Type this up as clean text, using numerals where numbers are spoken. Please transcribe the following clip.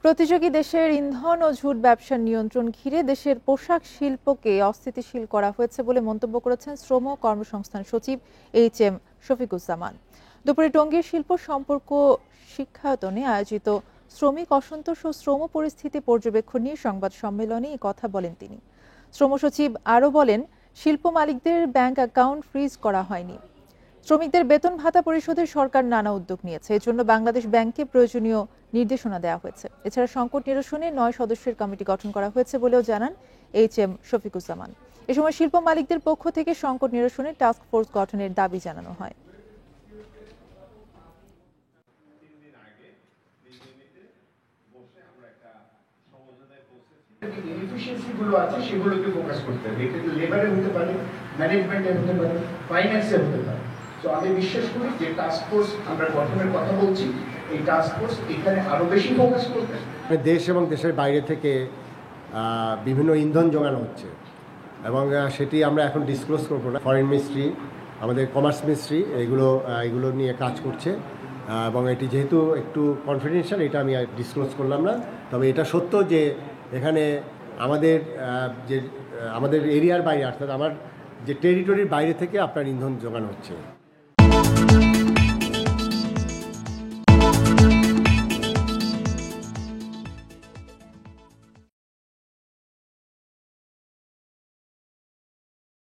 প্রতিযোগী দেশের ইন্ধন ও ঝুট ব্যবসার নিয়ন্ত্রণ ঘিরে দেশের পোশাক শিল্পকে অস্থিতিশীল করা হয়েছে বলে মন্তব্য করেছেন শ্রম কর্মসংস্থান সচিব এইচ.এম. শফিকুজ্জামান। দুপুরে টঙ্গীর শিল্প সম্পর্ক শিক্ষায়তনে আয়োজিত শ্রমিক অসন্তোষ ও শ্রম পরিস্থিতি পর্যবেক্ষণ নিয়ে সংবাদ সম্মেলনে এই কথা বলেন তিনি। শ্রম সচিব আরও বলেন, শিল্প মালিকদের ব্যাংক অ্যাকাউন্ট ফ্রিজ করা হয়নি। শ্রমিকদের বেতন ভাতা পরিশোধে সরকার নানা উদ্যোগ নিয়েছে। এজন্য বাংলাদেশ ব্যাংককে প্রয়োজনীয় নির্দেশনা দেওয়া হয়েছে। এছাড়া সংকট নিরসনে 9 সদস্যের কমিটি গঠন করা হয়েছে বলেও জানান এইচ.এম. শফিকুজ্জামান। এ সময় শিল্প মালিকদের পক্ষ থেকে সংকট নিরসনে টাস্ক ফোর্স গঠনের দাবি জানানো হয়। ইনএফিশিয়েন্সিগুলো আছে সেগুলোকে ফোকাস করতে হবে। এটা লেবারে হতে পারে, ম্যানেজমেন্টে হতে পারে, ফাইন্যান্সে হতে পারে। তো আমি বিশ্বাস করি যে টাস্ক ফোর্স আমরা গঠনের কথা বলছি, এই টাস্ক ফোর্স এখানে আরো বেশি ফোকাস করবে। দেশ এবং দেশের বাইরে থেকে বিভিন্ন ইন্ধন জোগানো হচ্ছে এবং সেটি আমরা এখন ডিসক্লোজ করবো না। ফরেন মিনিস্ট্রি, আমাদের কমার্স মিনিস্ট্রি এগুলো নিয়ে কাজ করছে এবং এটি যেহেতু একটু কনফিডেন্সিয়াল, এটা আমি ডিসক্লোজ করলাম না। তবে এটা সত্য যে এখানে আমাদের এরিয়ার বাইরে, অর্থাৎ আমার যে টেরিটরির বাইরে থেকে আপনার ইন্ধন জোগানো হচ্ছে।